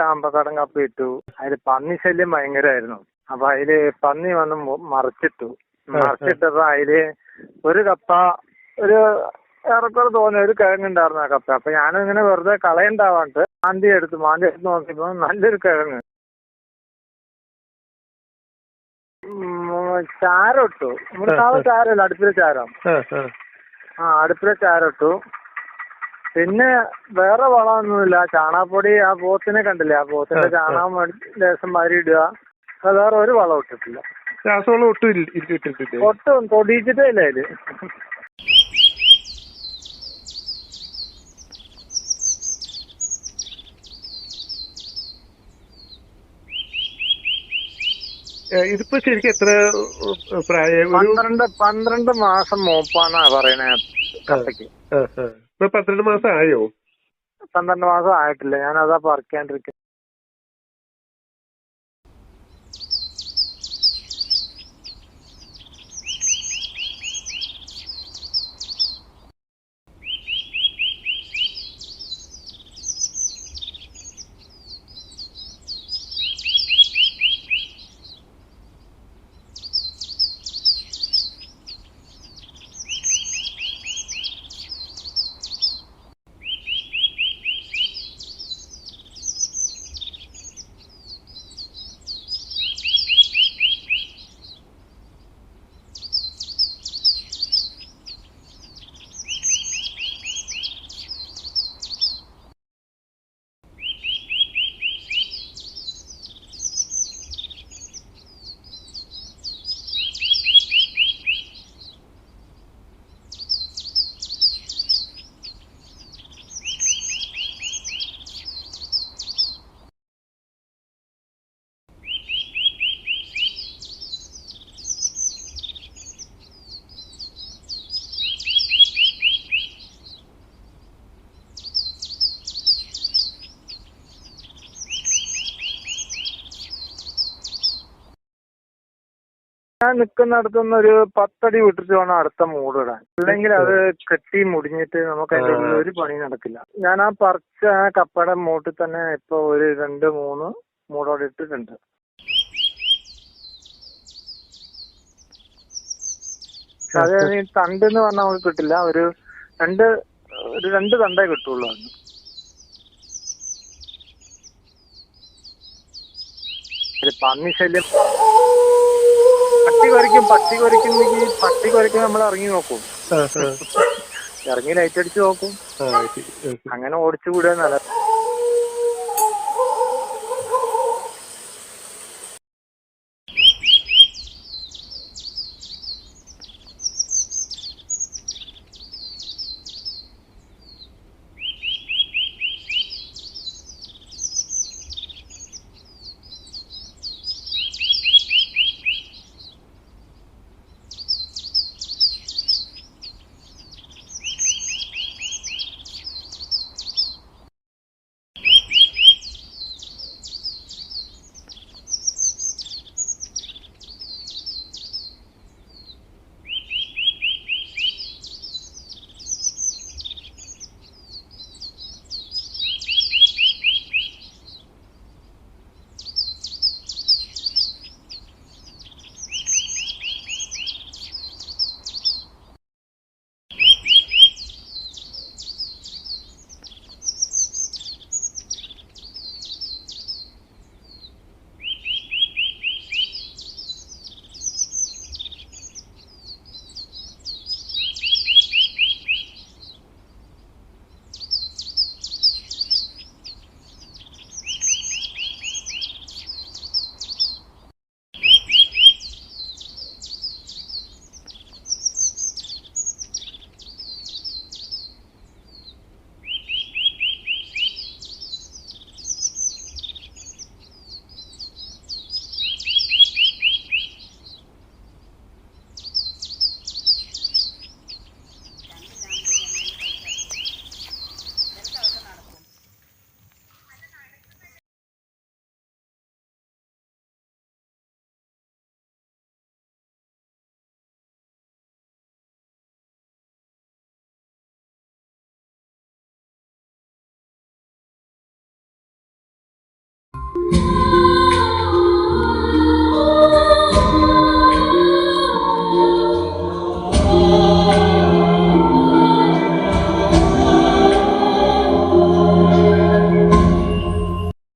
ആമ്പക്കടം കപ്പ ഇട്ടു. അതില് പന്നി ശല്യം ഭയങ്കരമായിരുന്നു. അപ്പൊ അതില് പന്നി വന്ന് മറിച്ചിട്ടപ്പോ അതില് ഒരു കപ്പ ഒരു ഏറെക്കുറെ തോന്നി ഒരു കിഴങ്ങുണ്ടായിരുന്നു ആ കപ്പ. അപ്പൊ ഞാനിങ്ങനെ വെറുതെ കളയുണ്ടാവാണ്ട് മാന്തി എടുത്ത് നോക്കിയപ്പോ നല്ലൊരു കിഴങ്ങ്. ചാരം ഇട്ടു. നമ്മുടെ സാധാ ചാരമല്ല, അടുപ്പിലെ ചാരം. അടുപ്പിലെ ചാരം ഇട്ടു. പിന്നെ വേറെ വളമൊന്നുമില്ല. ചാണകപ്പൊടി ആ പോത്തിനെ കണ്ടില്ലേ, ആ പോത്തിന്റെ ചാണകം ലേശം വാരി ഇടുക. അത് വേറെ ഒരു വളം ഇട്ടിട്ടില്ല. ഒട്ടും തൊടിയിച്ചിട്ടേ ഇല്ല അതില്. ഇതിപ്പോ ശരിക്കും എത്ര പ്രായം? 12 മാസം മൂപ്പാന്നാ പറയണേ കപ്പയ്ക്ക്. 12 മാസം ആയോ? 12 മാസം ആയിട്ടില്ല. ഞാൻ അതാ പറിക്കാണ്ടിരിക്കുന്നത്. ഞാൻ നിൽക്കുന്നിടത്തുനിന്ന് ഒരു 10 അടി വിട്ടിട്ട് വേണം അടുത്ത മൂടിടാൻ. അല്ലെങ്കിൽ അത് കെട്ടി മുടിഞ്ഞിട്ട് നമുക്ക് അതിന്റെ ഉള്ളിൽ ഒരു പണി നടക്കില്ല. ഞാൻ ആ പറിച്ച കപ്പയുടെ മൂട്ടിൽ തന്നെ ഇപ്പൊ ഒരു 2-3 മൂടോടെ ഇട്ടിട്ടുണ്ട്. അത് തണ്ട് എന്ന് പറഞ്ഞാൽ നമുക്ക് കിട്ടില്ല. ഒരു രണ്ട് തണ്ടേ കിട്ടുള്ളൂ. പന്നി ശല്യം പട്ടി കുരയ്ക്കും നമ്മൾ ഇറങ്ങി നോക്കും. ഇറങ്ങി ലൈറ്റ് അടിച്ച് നോക്കും. അങ്ങനെ ഓടിച്ചു വിടുക നല്ല.